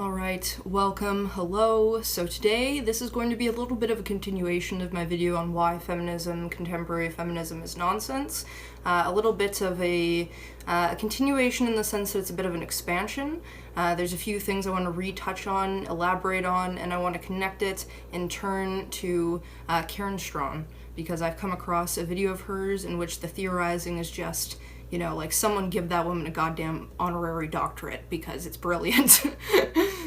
Alright, welcome, hello. So today, this is going to be a little bit of a continuation of my video on why feminism, contemporary feminism, is nonsense. A little bit of a continuation in the sense that it's a bit of an expansion. There's a few things I want to retouch on, elaborate on, and I want to connect it in turn to Karen Straughan, because I've come across a video of hers in which the theorizing is just, you know, like, someone give that woman a goddamn honorary doctorate because it's brilliant.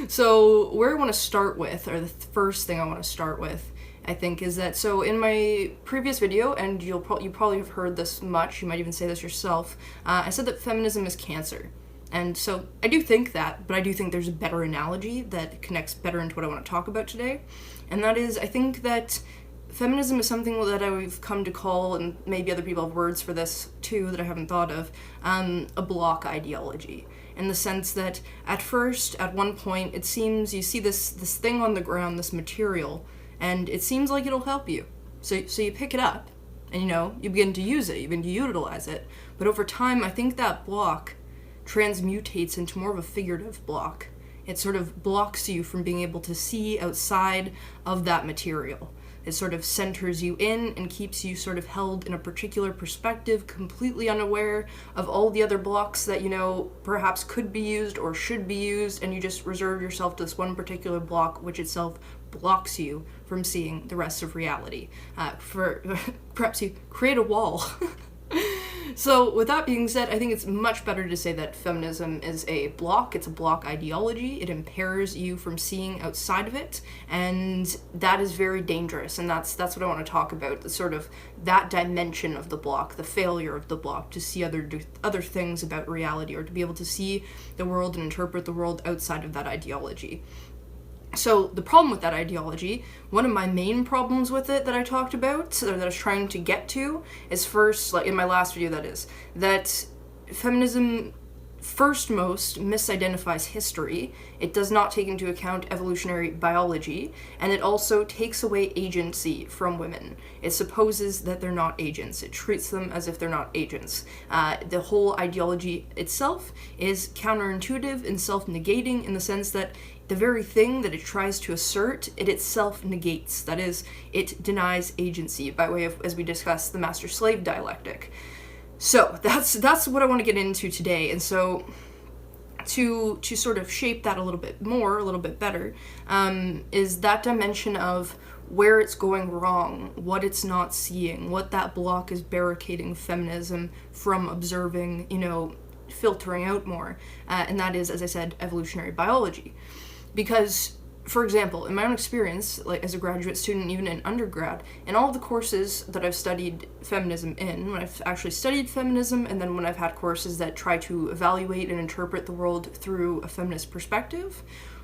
So where I want to start with, or the first thing I want to start with, I think, is that, so in my previous video, and you probably have heard this much, you might even say this yourself, I said that feminism is cancer. And so I do think that, but I do think there's a better analogy that connects better into what I want to talk about today. And that is, I think that feminism is something that I've come to call, and maybe other people have words for this too that I haven't thought of, a block ideology. In the sense that at first, at one point, it seems you see this thing on the ground, this material, and it seems like it'll help you. So you pick it up, and you begin to use it, you begin to utilize it. But over time, I think that block transmutates into more of a figurative block. It sort of blocks you from being able to see outside of that material. It sort of centers you in and keeps you sort of held in a particular perspective, completely unaware of all the other blocks that, perhaps could be used or should be used, and you just reserve yourself to this one particular block, which itself blocks you from seeing the rest of reality. Perhaps you create a wall. So with that being said, I think it's much better to say that feminism is a block. It's a block ideology. It impairs you from seeing outside of it, and that is very dangerous. And that's what I want to talk about, the sort of that dimension of the block, the failure of the block to see other things about reality, or to be able to see the world and interpret the world outside of that ideology. So the problem with that ideology, one of my main problems with it that I talked about, or that I was trying to get to, is first, like in my last video that is, that feminism most misidentifies history. It does not take into account evolutionary biology, and it also takes away agency from women. It supposes that they're not agents. It treats them as if they're not agents. The whole ideology itself is counterintuitive and self-negating in the sense that the very thing that it tries to assert, it itself negates. That is, it denies agency by way of, as we discussed, the master-slave dialectic. So that's what I want to get into today. And so to sort of shape that a little bit more, a little bit better, is that dimension of where it's going wrong, what it's not seeing, what that block is barricading feminism from observing, filtering out more. And that is, as I said, evolutionary biology. Because, for example, in my own experience, like as a graduate student, even in undergrad, in all the courses that I've studied feminism in, when I've actually studied feminism, and then when I've had courses that try to evaluate and interpret the world through a feminist perspective,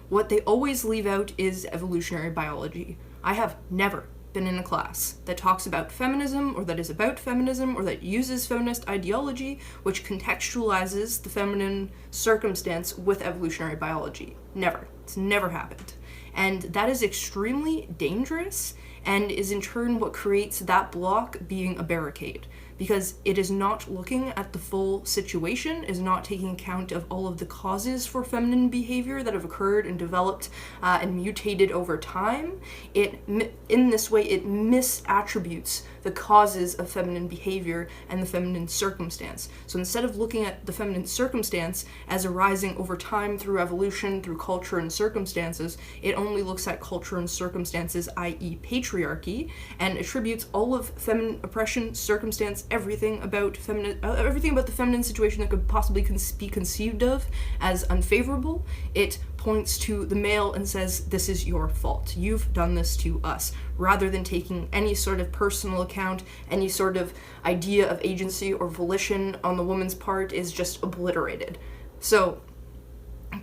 what they always leave out is evolutionary biology. I have never been in a class that talks about feminism, or that is about feminism, or that uses feminist ideology, which contextualizes the feminine circumstance with evolutionary biology. Never. It's never happened. And that is extremely dangerous, and is in turn what creates that block being a barricade, because it is not looking at the full situation, is not taking account of all of the causes for feminine behavior that have occurred and developed and mutated over time. In this way, it misattributes the causes of feminine behavior and the feminine circumstance. So instead of looking at the feminine circumstance as arising over time through evolution, through culture and circumstances, it only looks at culture and circumstances, i.e. patriarchy, and attributes all of feminine oppression, circumstance, everything about the feminine situation that could possibly be conceived of as unfavorable. It points to the male and says, this is your fault. You've done this to us, rather than taking any sort of personal account, any sort of idea of agency or volition on the woman's part is just obliterated. So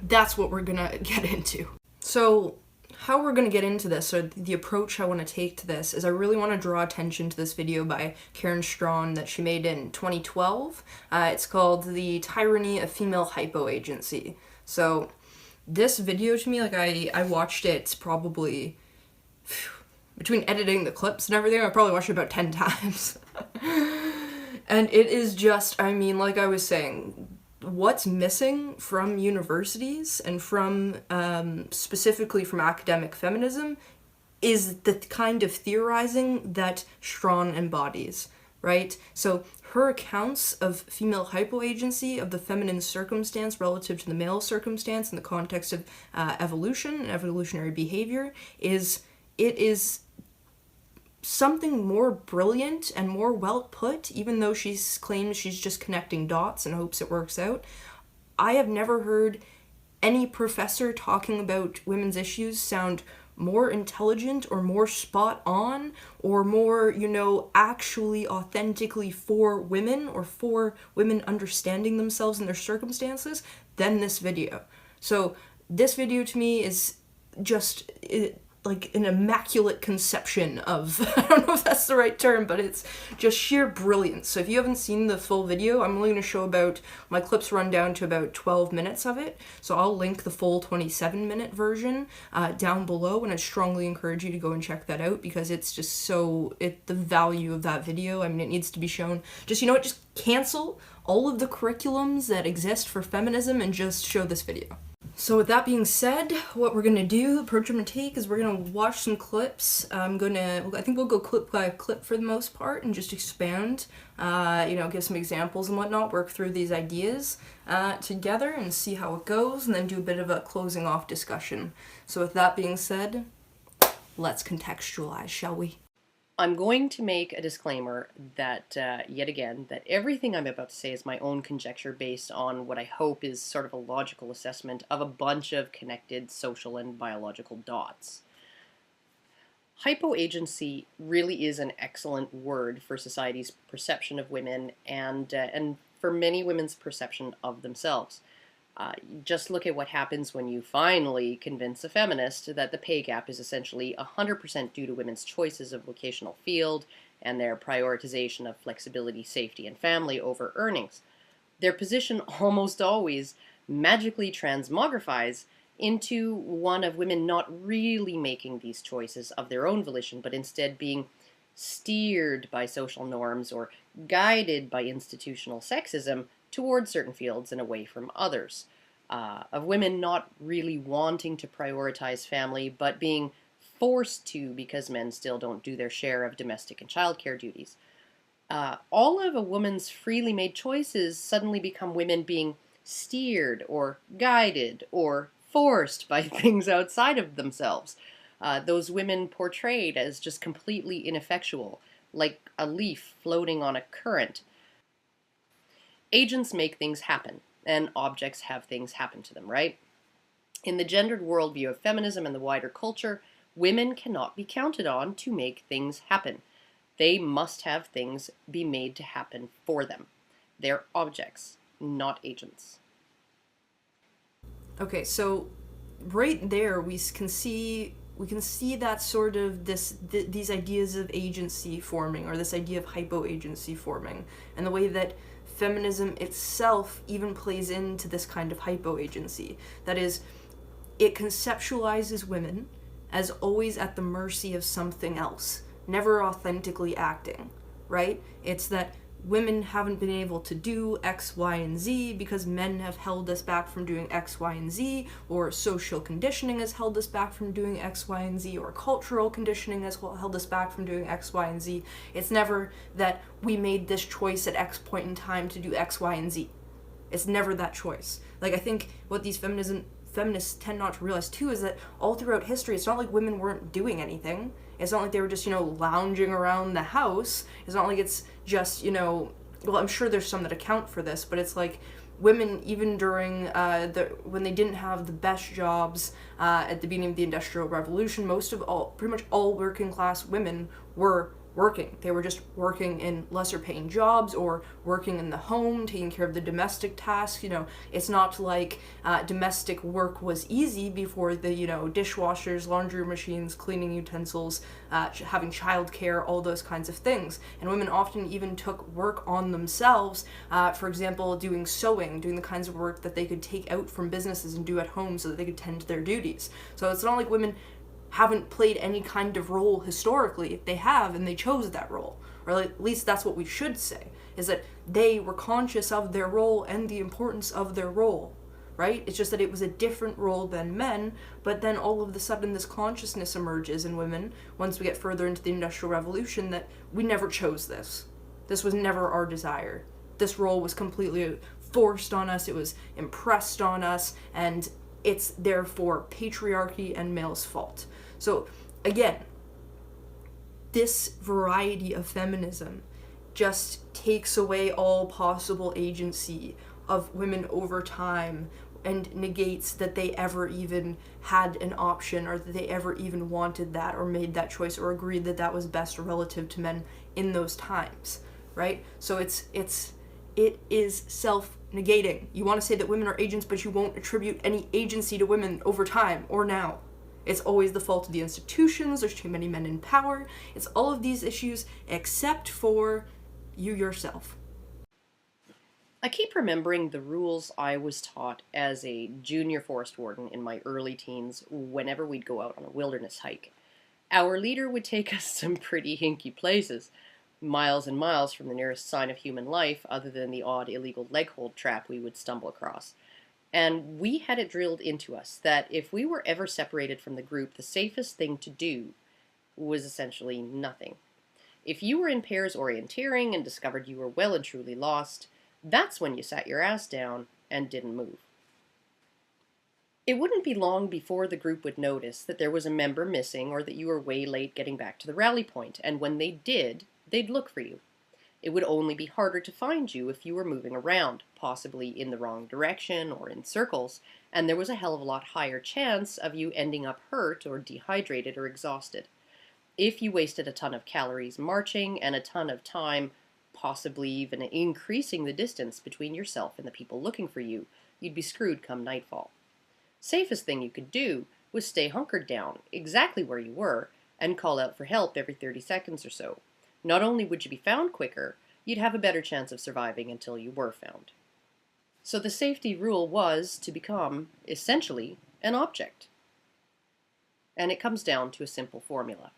that's what we're gonna get into. So how we're going to get into this, or the approach I want to take to this, is I really want to draw attention to this video by Karen Straughan that she made in 2012. It's called The Tyranny of Female Hypoagency. So this video, to me, like, I watched it probably, between editing the clips and everything, I probably watched it about 10 times. And it is just, like I was saying, what's missing from universities and from specifically from academic feminism is the kind of theorizing that Straughan embodies, right? So her accounts of female hypoagency, of the feminine circumstance relative to the male circumstance in the context of evolution and evolutionary behavior is something more brilliant and more well put, even though she claims she's just connecting dots and hopes it works out. I have never heard any professor talking about women's issues sound more intelligent or more spot on or more, actually authentically for women or for women understanding themselves and their circumstances than this video. So this video to me is just like an immaculate conception of, I don't know if that's the right term, but it's just sheer brilliance. So if you haven't seen the full video, I'm only going to show my clips run down to about 12 minutes of it. So I'll link the full 27-minute version down below, and I strongly encourage you to go and check that out because it's just the value of that video. I mean, it needs to be shown. Just, just cancel all of the curriculums that exist for feminism and just show this video. So with that being said, what we're going to do, the approach I'm going to take is we're going to watch some clips. I think we'll go clip by clip for the most part and just expand, give some examples and whatnot, work through these ideas together and see how it goes, and then do a bit of a closing off discussion. So with that being said, let's contextualize, shall we? I'm going to make a disclaimer that, yet again, that everything I'm about to say is my own conjecture based on what I hope is sort of a logical assessment of a bunch of connected social and biological dots. Hypoagency really is an excellent word for society's perception of women and for many women's perception of themselves. Just look at what happens when you finally convince a feminist that the pay gap is essentially 100% due to women's choices of vocational field and their prioritization of flexibility, safety, and family over earnings. Their position almost always magically transmogrifies into one of women not really making these choices of their own volition, but instead being steered by social norms or guided by institutional sexism towards certain fields and away from others, of women not really wanting to prioritize family, but being forced to because men still don't do their share of domestic and childcare duties. All of a woman's freely made choices suddenly become women being steered or guided or forced by things outside of themselves. Those women portrayed as just completely ineffectual, like a leaf floating on a current. Agents make things happen, and objects have things happen to them, right? In the gendered worldview of feminism and the wider culture, women cannot be counted on to make things happen. They must have things be made to happen for them. They're objects, not agents. Okay, so right there we can see that sort of these ideas of agency forming, or this idea of hypoagency forming, and the way that feminism itself even plays into this kind of hypoagency. That is, it conceptualizes women as always at the mercy of something else, never authentically acting, right? It's that women haven't been able to do X, Y, and Z because men have held us back from doing X, Y, and Z, or social conditioning has held us back from doing X, Y, and Z, or cultural conditioning has held us back from doing X, Y, and Z. It's never that we made this choice at X point in time to do X, Y, and Z. It's never that choice. Like, I think what these feminists tend not to realize too is that all throughout history, it's not like women weren't doing anything. It's not like they were just, lounging around the house. It's not like it's just, well, I'm sure there's some that account for this, but it's like women, even during when they didn't have the best jobs at the beginning of the Industrial Revolution, pretty much all working class women were working. They were just working in lesser paying jobs or working in the home, taking care of the domestic tasks. It's not like domestic work was easy before the, dishwashers, laundry machines, cleaning utensils, having childcare, all those kinds of things. And women often even took work on themselves, for example, doing sewing, doing the kinds of work that they could take out from businesses and do at home so that they could tend to their duties. So it's not like women haven't played any kind of role historically. They have, and they chose that role, or at least that's what we should say, is that they were conscious of their role and the importance of their role, right? It's just that it was a different role than men, but then all of a sudden this consciousness emerges in women once we get further into the Industrial Revolution that we never chose this. This was never our desire. This role was completely forced on us, it was impressed on us, and it's therefore patriarchy and male's fault. So again, this variety of feminism just takes away all possible agency of women over time and negates that they ever even had an option, or that they ever even wanted that or made that choice or agreed that that was best relative to men in those times, right? So it is self-negating. You want to say that women are agents, but you won't attribute any agency to women over time or now. It's always the fault of the institutions, there's too many men in power, it's all of these issues except for you yourself. I keep remembering the rules I was taught as a junior forest warden in my early teens whenever we'd go out on a wilderness hike. Our leader would take us some pretty hinky places, miles and miles from the nearest sign of human life other than the odd illegal leg hold trap we would stumble across. And we had it drilled into us that if we were ever separated from the group, the safest thing to do was essentially nothing. If you were in pairs orienteering and discovered you were well and truly lost, that's when you sat your ass down and didn't move. It wouldn't be long before the group would notice that there was a member missing or that you were way late getting back to the rally point, and when they did, they'd look for you. It would only be harder to find you if you were moving around, possibly in the wrong direction or in circles, and there was a hell of a lot higher chance of you ending up hurt or dehydrated or exhausted. If you wasted a ton of calories marching and a ton of time, possibly even increasing the distance between yourself and the people looking for you, you'd be screwed come nightfall. Safest thing you could do was stay hunkered down, exactly where you were, and call out for help every 30 seconds or so. Not only would you be found quicker, you'd have a better chance of surviving until you were found. So the safety rule was to become, essentially, an object. And it comes down to a simple formula.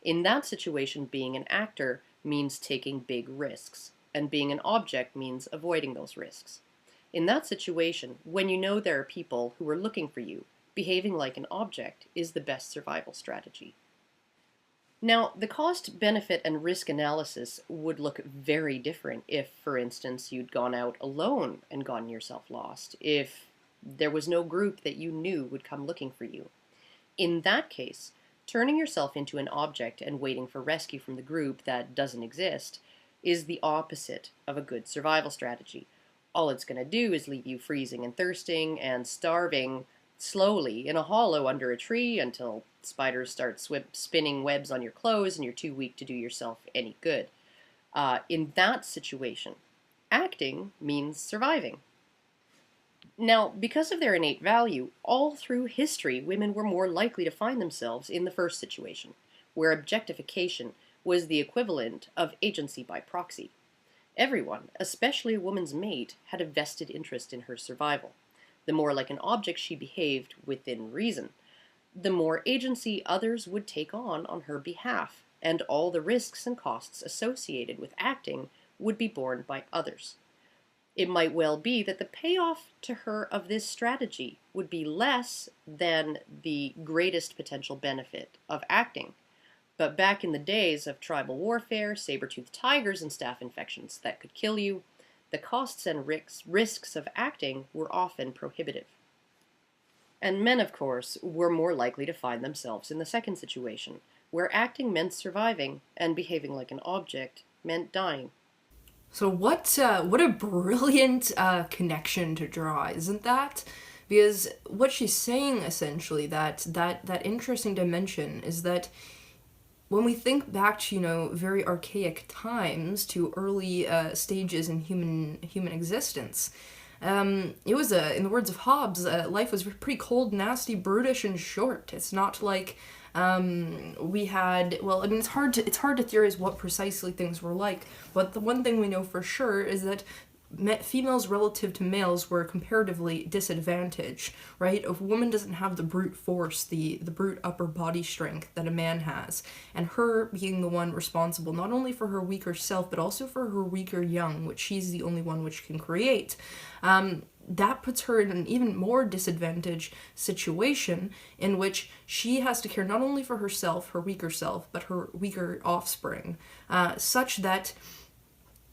In that situation, being an actor means taking big risks, and being an object means avoiding those risks. In that situation, when you know there are people who are looking for you, behaving like an object is the best survival strategy. Now, the cost, benefit, and risk analysis would look very different if, for instance, you'd gone out alone and gotten yourself lost, if there was no group that you knew would come looking for you. In that case, turning yourself into an object and waiting for rescue from the group that doesn't exist is the opposite of a good survival strategy. All it's going to do is leave you freezing and thirsting and starving slowly in a hollow under a tree until spiders start spinning webs on your clothes and you're too weak to do yourself any good. In that situation, acting means surviving. Now, because of their innate value, all through history, women were more likely to find themselves in the first situation, where objectification was the equivalent of agency by proxy. Everyone, especially a woman's mate, had a vested interest in her survival. The more like an object she behaved within reason, the more agency others would take on her behalf, and all the risks and costs associated with acting would be borne by others. It might well be that the payoff to her of this strategy would be less than the greatest potential benefit of acting. But back in the days of tribal warfare, saber-toothed tigers, and staph infections that could kill you, the costs and risks of acting were often prohibitive. And men, of course, were more likely to find themselves in the second situation, where acting meant surviving and behaving like an object meant dying. So what a brilliant connection to draw, isn't that? Because what she's saying, essentially, that interesting dimension is that when we think back to, very archaic times, to early stages in human existence, it was, in the words of Hobbes, life was pretty cold, nasty, brutish, and short. It's not like we had, it's hard to theorize what precisely things were like, but the one thing we know for sure is that females relative to males were comparatively disadvantaged, right? A woman doesn't have the brute force, the brute upper body strength that a man has, and her being the one responsible not only for her weaker self but also for her weaker young, which she's the only one which can create. That puts her in an even more disadvantaged situation in which she has to care not only for herself, her weaker self, but her weaker offspring, such that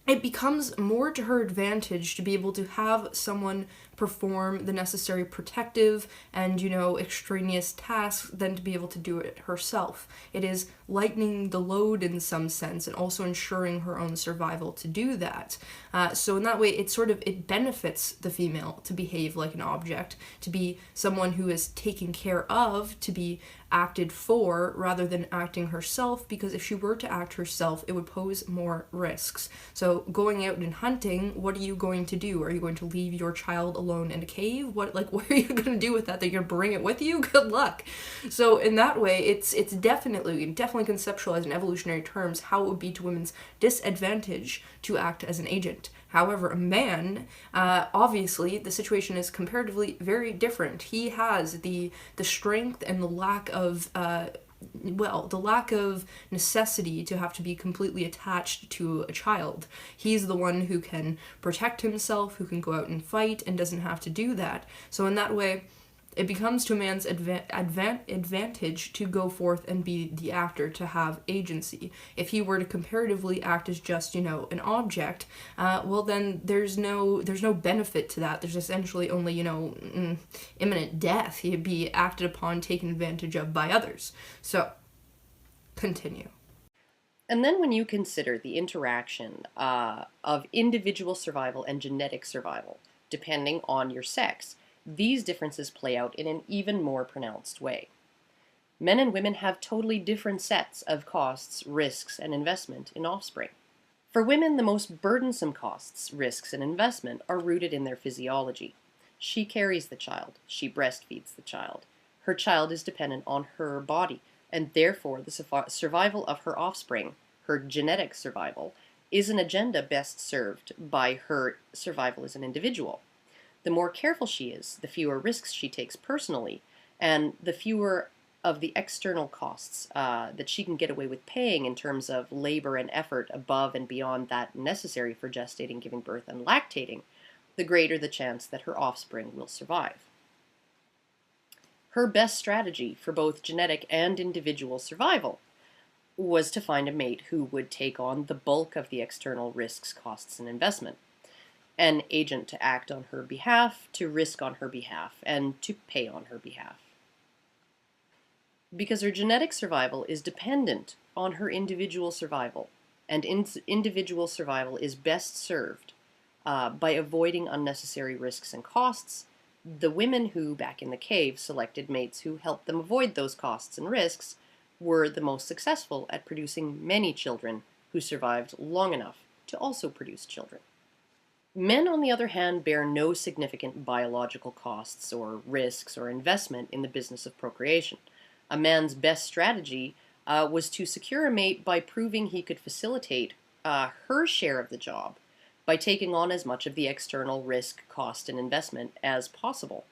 it becomes more to her advantage to be able to have someone perform the necessary protective and, extraneous tasks than to be able to do it herself. It is lightening the load in some sense and also ensuring her own survival to do that. So in that way, it benefits the female to behave like an object, to be someone who is taken care of, to be acted for rather than acting herself, because if she were to act herself, it would pose more risks. So going out and hunting, what are you going to do? Are you going to leave your child alone in a cave? What are you going to do with that? That you're going to bring it with you? Good luck. So in that way, it's definitely conceptualized in evolutionary terms how it would be to women's disadvantage to act as an agent. However, a man, obviously, the situation is comparatively very different. He has the strength and the lack of necessity to have to be completely attached to a child. He's the one who can protect himself, who can go out and fight, and doesn't have to do that. So in that way, it becomes to a man's advantage to go forth and be the actor, to have agency. If he were to comparatively act as just, an object, well then there's no benefit to that. There's essentially only, imminent death. He'd be acted upon, taken advantage of by others. So, continue. And then when you consider the interaction of individual survival and genetic survival, depending on your sex, these differences play out in an even more pronounced way. Men and women have totally different sets of costs, risks, and investment in offspring. For women, the most burdensome costs, risks, and investment are rooted in their physiology. She carries the child. She breastfeeds the child. Her child is dependent on her body, and therefore the survival of her offspring, her genetic survival, is an agenda best served by her survival as an individual. The more careful she is, the fewer risks she takes personally, and the fewer of the external costs that she can get away with paying in terms of labor and effort above and beyond that necessary for gestating, giving birth, and lactating, the greater the chance that her offspring will survive. Her best strategy for both genetic and individual survival was to find a mate who would take on the bulk of the external risks, costs, and investment. An agent to act on her behalf, to risk on her behalf, and to pay on her behalf. Because her genetic survival is dependent on her individual survival, and individual survival is best served by avoiding unnecessary risks and costs, the women who, back in the cave, selected mates who helped them avoid those costs and risks were the most successful at producing many children who survived long enough to also produce children. Men, on the other hand, bear no significant biological costs or risks or investment in the business of procreation. A man's best strategy was to secure a mate by proving he could facilitate her share of the job by taking on as much of the external risk, cost, and investment as possible.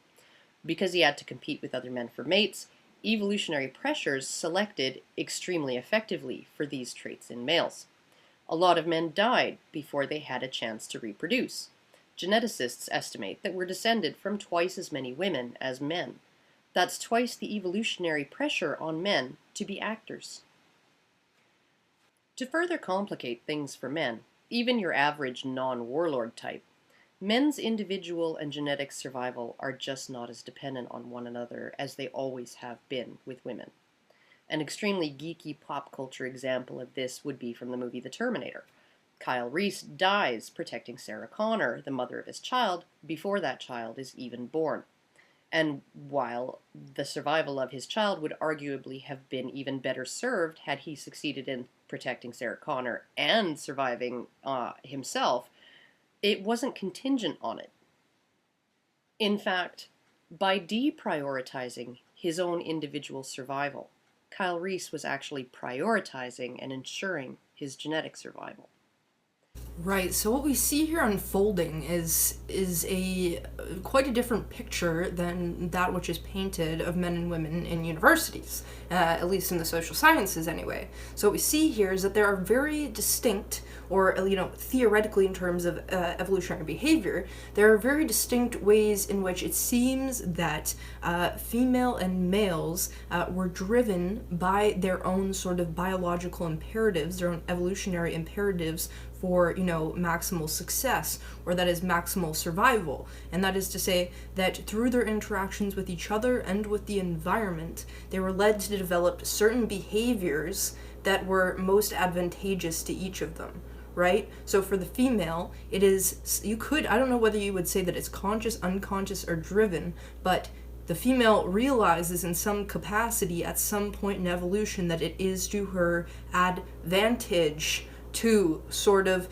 Because he had to compete with other men for mates, evolutionary pressures selected extremely effectively for these traits in males. A lot of men died before they had a chance to reproduce. Geneticists estimate that we're descended from twice as many women as men. That's twice the evolutionary pressure on men to be actors. To further complicate things for men, even your average non-warlord type, men's individual and genetic survival are just not as dependent on one another as they always have been with women. An extremely geeky pop culture example of this would be from the movie The Terminator. Kyle Reese dies protecting Sarah Connor, the mother of his child, before that child is even born. And while the survival of his child would arguably have been even better served had he succeeded in protecting Sarah Connor and surviving himself, it wasn't contingent on it. In fact, by deprioritizing his own individual survival, Kyle Reese was actually prioritizing and ensuring his genetic survival. Right. So what we see here unfolding is a quite a different picture than that which is painted of men and women in universities, at least in the social sciences anyway. So what we see here is that there are very distinct, or theoretically in terms of evolutionary behavior, there are very distinct ways in which it seems that female and males were driven by their own sort of biological imperatives, their own evolutionary imperatives for, maximal success, or that is maximal survival. And that is to say that through their interactions with each other and with the environment, they were led to develop certain behaviors that were most advantageous to each of them, right? So for the female, it is, I don't know whether you would say that it's conscious, unconscious, or driven, but the female realizes in some capacity at some point in evolution that it is to her advantage to sort of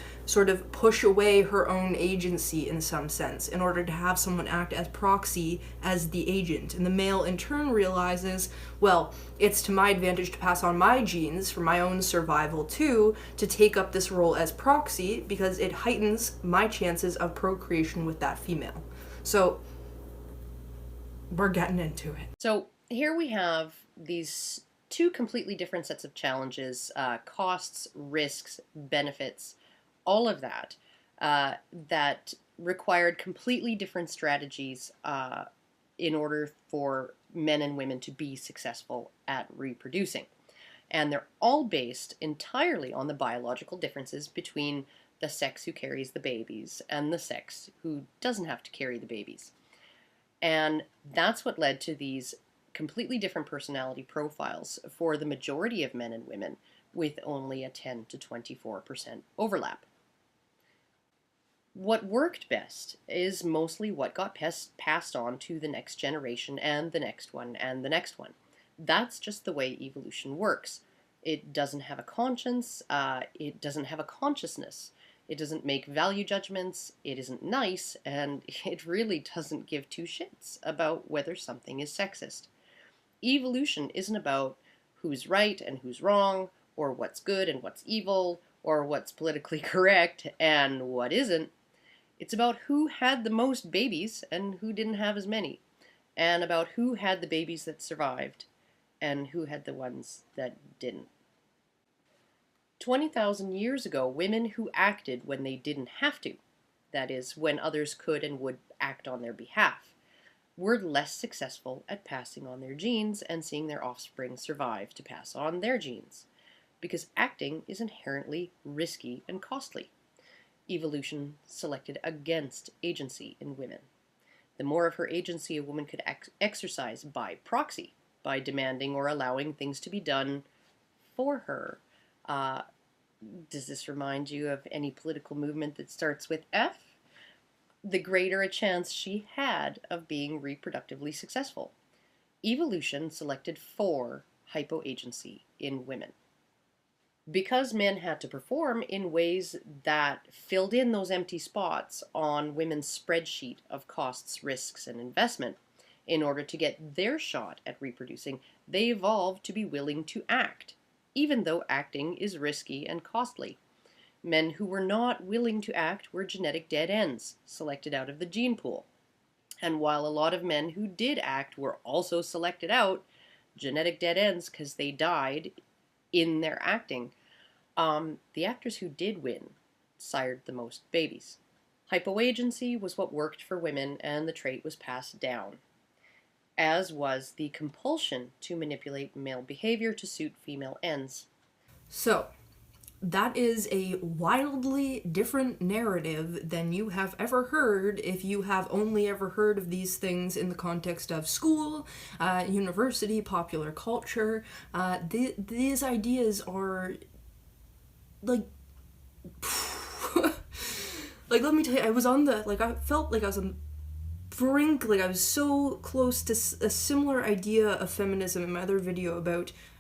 push away her own agency in some sense in order to have someone act as proxy as the agent. And the male in turn realizes, well, it's to my advantage to pass on my genes for my own survival too, to take up this role as proxy because it heightens my chances of procreation with that female. So we're getting into it. So here we have these two completely different sets of challenges, costs, risks, benefits, all of that, that required completely different strategies in order for men and women to be successful at reproducing. And they're all based entirely on the biological differences between the sex who carries the babies and the sex who doesn't have to carry the babies. And that's what led to these completely different personality profiles for the majority of men and women, with only a 10 to 24% overlap. What worked best is mostly what got passed on to the next generation and the next one and the next one. That's just the way evolution works. It doesn't have a conscience, it doesn't have a consciousness. It doesn't make value judgments, it isn't nice, and it really doesn't give two shits about whether something is sexist. Evolution isn't about who's right and who's wrong, or what's good and what's evil, or what's politically correct and what isn't. It's about who had the most babies and who didn't have as many, and about who had the babies that survived and who had the ones that didn't. 20,000 years ago, women who acted when they didn't have to, that is, when others could and would act on their behalf, were less successful at passing on their genes and seeing their offspring survive to pass on their genes, because acting is inherently risky and costly. Evolution selected against agency in women. The more of her agency a woman could exercise by proxy, by demanding or allowing things to be done for her. Does this remind you of any political movement that starts with F? The greater a chance she had of being reproductively successful. Evolution selected for hypoagency in women. Because men had to perform in ways that filled in those empty spots on women's spreadsheet of costs, risks, and investment, in order to get their shot at reproducing, they evolved to be willing to act, even though acting is risky and costly. Men who were not willing to act were genetic dead ends, selected out of the gene pool. And while a lot of men who did act were also selected out, genetic dead ends because they died in their acting, the actors who did win sired the most babies. Hypoagency was what worked for women, and the trait was passed down, as was the compulsion to manipulate male behavior to suit female ends. So, that is a wildly different narrative than you have ever heard if you have only ever heard of these things in the context of school, university, popular culture. These ideas are, like, like, let me tell you, I felt like I was on brink, like I was so close to a similar idea of feminism in my other video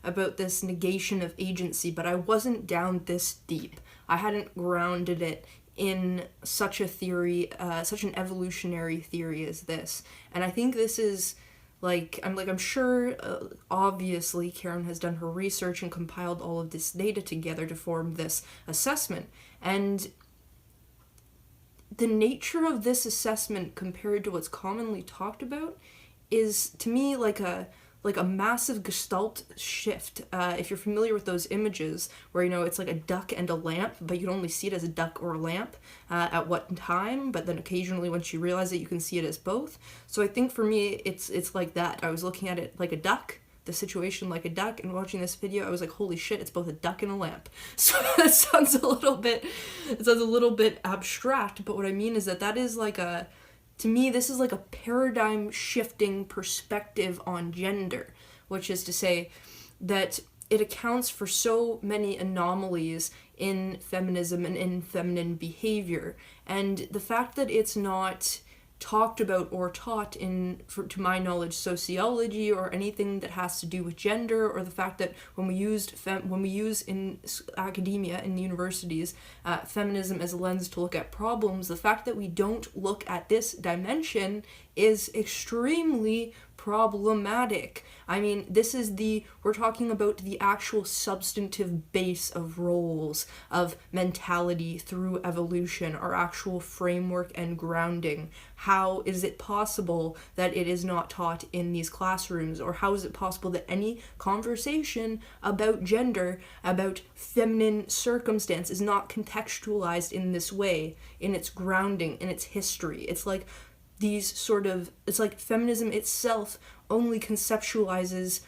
about this negation of agency, but I wasn't down this deep. I hadn't grounded it in such a theory, such an evolutionary theory as this. And I think this is I'm sure, obviously, Karen has done her research and compiled all of this data together to form this assessment. And the nature of this assessment compared to what's commonly talked about is, to me, like a massive gestalt shift. If you're familiar with those images where, it's like a duck and a lamp, but you can only see it as a duck or a lamp at what time, but then occasionally once you realize it, you can see it as both. So I think for me, it's like that. I was looking at it like a duck, the situation like a duck, and watching this video, I was like, holy shit, it's both a duck and a lamp. So it sounds a little bit abstract, but what I mean is that is like to me, this is like a paradigm shifting perspective on gender, which is to say that it accounts for so many anomalies in feminism and in feminine behavior. And the fact that it's not talked about or taught to my knowledge, sociology or anything that has to do with gender, or the fact that when we use in academia, in universities, feminism as a lens to look at problems, the fact that we don't look at this dimension is extremely problematic. I mean, we're talking about the actual substantive base of roles, of mentality through evolution, our actual framework and grounding. How is it possible that it is not taught in these classrooms? Or how is it possible that any conversation about gender, about feminine circumstance, is not contextualized in this way, in its grounding, in its history? It's like feminism itself only conceptualizes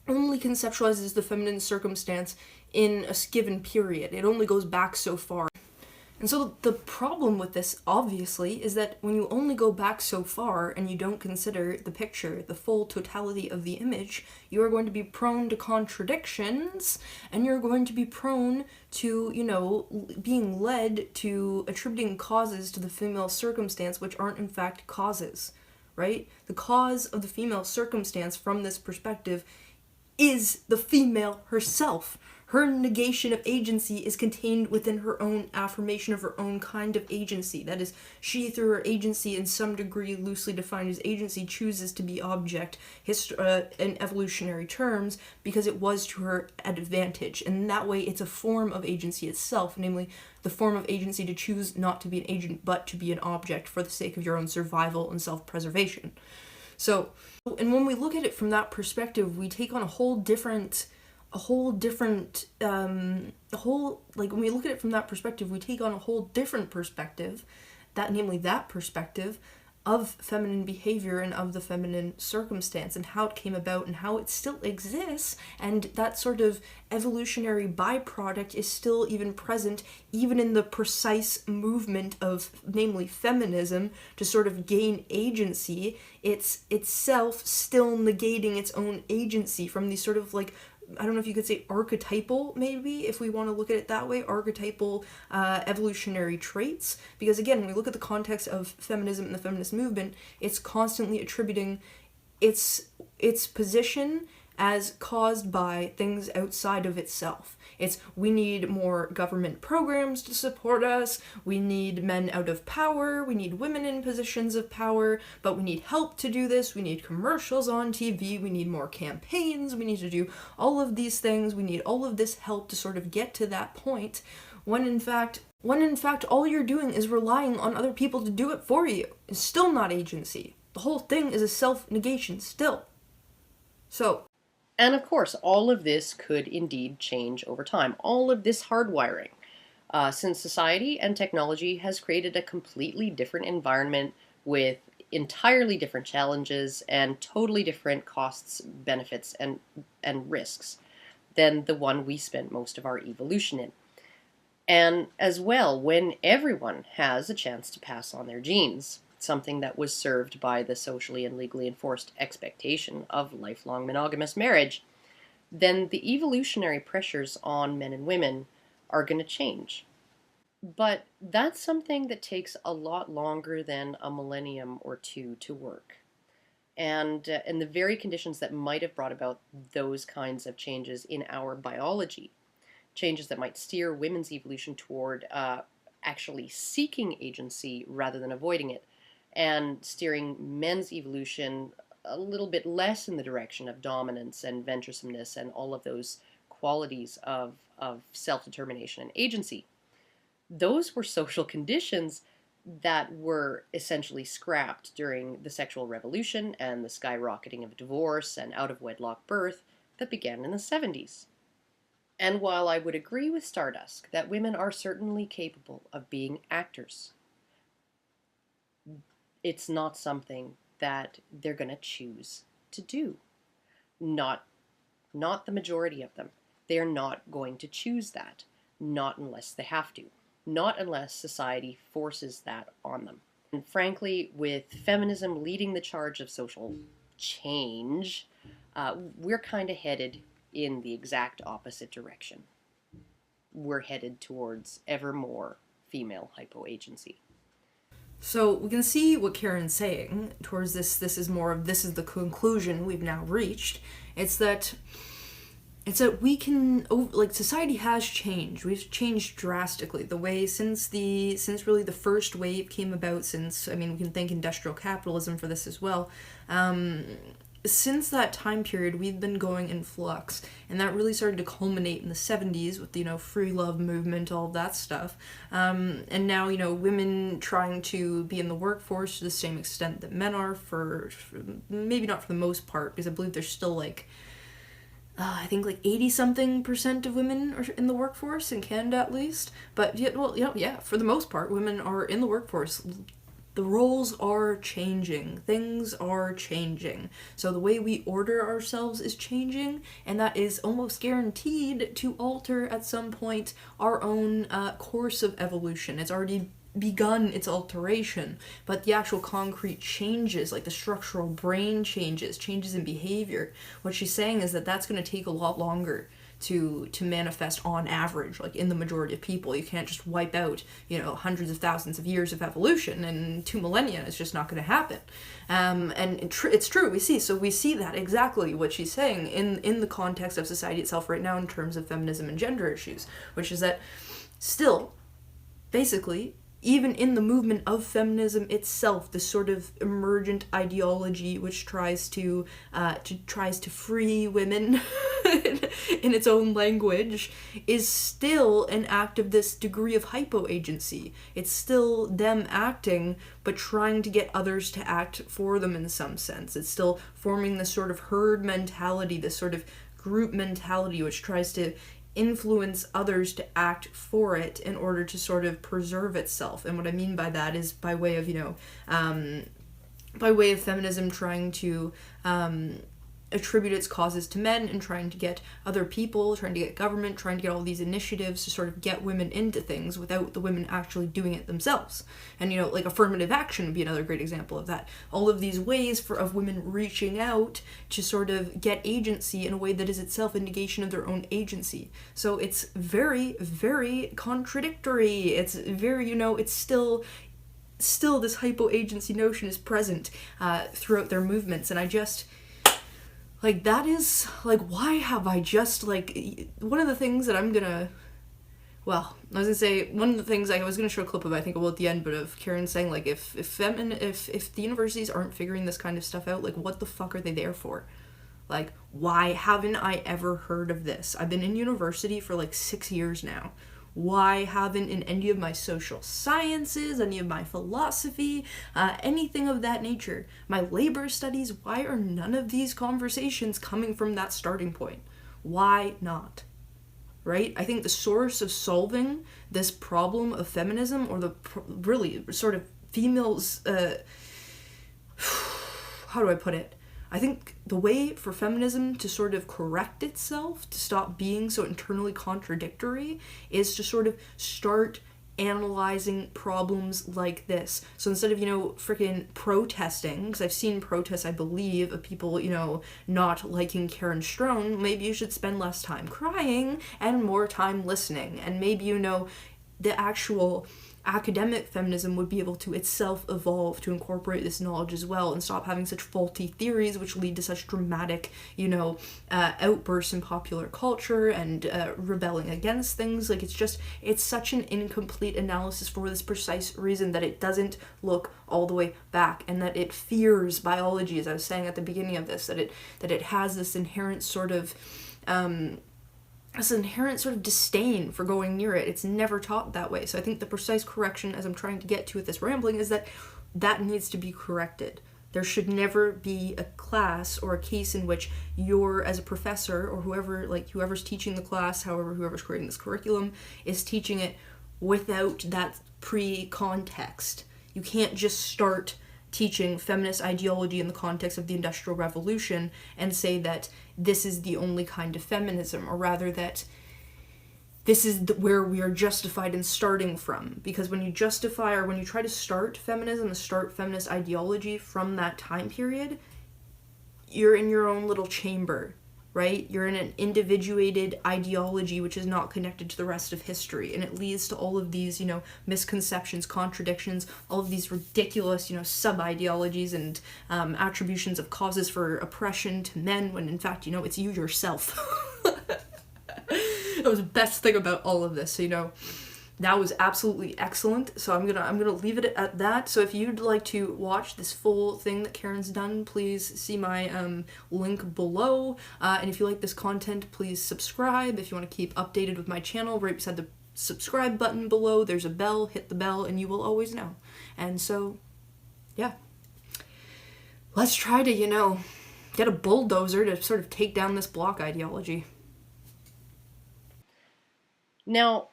the feminine circumstance in a given period. It only goes back so far. And so the problem with this, obviously, is that when you only go back so far and you don't consider the picture, the full totality of the image, you are going to be prone to contradictions, and you're going to be prone to, being led to attributing causes to the female circumstance which aren't in fact causes, right? The cause of the female circumstance from this perspective is the female herself. Her negation of agency is contained within her own affirmation of her own kind of agency. That is, she, through her agency, in some degree loosely defined as agency, chooses to be object in evolutionary terms because it was to her advantage. And in that way, it's a form of agency itself, namely the form of agency to choose not to be an agent but to be an object for the sake of your own survival and self-preservation. So, and when we look at it from that perspective, we take on when we look at it from that perspective, we take on a whole different perspective, that perspective of feminine behavior and of the feminine circumstance and how it came about and how it still exists, and that sort of evolutionary byproduct is still even present even in the precise movement of, namely, feminism to sort of gain agency. It's itself still negating its own agency from these sort of I don't know if you could say archetypal, maybe, if we want to look at it that way, archetypal evolutionary traits. Because again, when we look at the context of feminism and the feminist movement, it's constantly attributing its position as caused by things outside of itself. It's, we need more government programs to support us, we need men out of power, we need women in positions of power, but we need help to do this, we need commercials on TV, we need more campaigns, we need to do all of these things, we need all of this help to sort of get to that point, when in fact all you're doing is relying on other people to do it for you. It's still not agency. The whole thing is a self-negation still. So, and of course, all of this could indeed change over time. All of this hardwiring, since society and technology has created a completely different environment with entirely different challenges and totally different costs, benefits, and risks than the one we spent most of our evolution in. And as well, when everyone has a chance to pass on their genes, something that was served by the socially and legally enforced expectation of lifelong monogamous marriage, then the evolutionary pressures on men and women are going to change. But that's something that takes a lot longer than a millennium or two to work. And the very conditions that might have brought about those kinds of changes in our biology, changes that might steer women's evolution toward actually seeking agency rather than avoiding it, and steering men's evolution a little bit less in the direction of dominance and venturesomeness and all of those qualities of self-determination and agency. Those were social conditions that were essentially scrapped during the sexual revolution and the skyrocketing of divorce and out of wedlock birth that began in the 70s. And while I would agree with Stardust that women are certainly capable of being actors, it's not something that they're going to choose to do. Not the majority of them. They're not going to choose that. Not unless they have to. Not unless society forces that on them. And frankly, with feminism leading the charge of social change, we're kind of headed in the exact opposite direction. We're headed towards ever more female hypoagency. So we can see what Karen's saying towards this. This is the conclusion we've now reached. It's that we can, like, society has changed. We've changed drastically. The way since really the first wave came about, we can thank industrial capitalism for this as well. Since that time period, we've been going in flux, and that really started to culminate in the 70s with the, free love movement, all of that stuff. And now, women trying to be in the workforce to the same extent that men are, for maybe not for the most part, because I believe there's still, like, I think like 80-something% of women are in the workforce, in Canada at least. But, for the most part, women are in the workforce. The roles are changing. Things are changing. So the way we order ourselves is changing, and that is almost guaranteed to alter at some point our own course of evolution. It's already begun its alteration, but the actual concrete changes, like the structural brain changes in behavior, what she's saying is that that's going to take a lot longer to manifest on average, like in the majority of people. You can't just wipe out, hundreds of thousands of years of evolution in 2 millennia. It's just not going to happen. And it's true. We see that exactly what she's saying in the context of society itself right now in terms of feminism and gender issues, which is that still, basically, even in the movement of feminism itself, this sort of emergent ideology which tries to free women in its own language, is still an act of this degree of hypoagency. It's still them acting, but trying to get others to act for them in some sense. It's still forming this sort of herd mentality, this sort of group mentality, which tries to influence others to act for it in order to sort of preserve itself. And what I mean by that is by way of feminism trying to attribute its causes to men and trying to get other people, trying to get government, trying to get all these initiatives to sort of get women into things without the women actually doing it themselves. And, like affirmative action would be another great example of that. All of these ways of women reaching out to sort of get agency in a way that is itself a negation of their own agency. So it's very, very contradictory. It's very, it's still this hypoagency notion is present throughout their movements. And I just... that is, why have I just, one of the things that I'm gonna, one of the things I was gonna show a clip of, I think I will at the end, but of Karen saying, if the universities aren't figuring this kind of stuff out, what the fuck are they there for? Why haven't I ever heard of this? I've been in university for, 6 years now. Why haven't in any of my social sciences, any of my philosophy, anything of that nature, my labor studies, why are none of these conversations coming from that starting point? Why not? Right? I think the source of solving this problem of feminism, or the really sort of females, how do I put it? I think the way for feminism to sort of correct itself, to stop being so internally contradictory, is to sort of start analyzing problems like this. So instead of, freaking protesting, because I've seen protests, I believe, of people, not liking Karen Straughan, maybe you should spend less time crying and more time listening. And maybe, the actual academic feminism would be able to itself evolve to incorporate this knowledge as well and stop having such faulty theories which lead to such dramatic, outbursts in popular culture and rebelling against things. It's such an incomplete analysis for this precise reason that it doesn't look all the way back, and that it fears biology, as I was saying at the beginning of this, that it has this inherent sort of this inherent sort of disdain for going near it. It's never taught that way. So I think the precise correction, as I'm trying to get to with this rambling, is that that needs to be corrected. There should never be a class or a case in which you're, as a professor, or whoever, like whoever's teaching the class, however, whoever's creating this curriculum, is teaching it without that pre-context. You can't just start teaching feminist ideology in the context of the Industrial Revolution and say that this is the only kind of feminism, or rather that this is where we are justified in starting from. Because when you justify, or when you try to start feminism, to start feminist ideology from that time period, you're in your own little chamber, right? You're in an individuated ideology which is not connected to the rest of history, and it leads to all of these, misconceptions, contradictions, all of these ridiculous, sub-ideologies and attributions of causes for oppression to men, when in fact, it's you yourself. That was the best thing about all of this. So, that was absolutely excellent. So I'm gonna leave it at that. So if you'd like to watch this full thing that Karen's done, please see my link below. And if you like this content, please subscribe. If you want to keep updated with my channel, right beside the subscribe button below, there's a bell. Hit the bell, and you will always know. And so, yeah, let's try to get a bulldozer to sort of take down this block ideology. Now,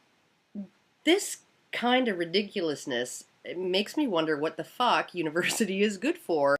this kind of ridiculousness makes me wonder what the fuck university is good for.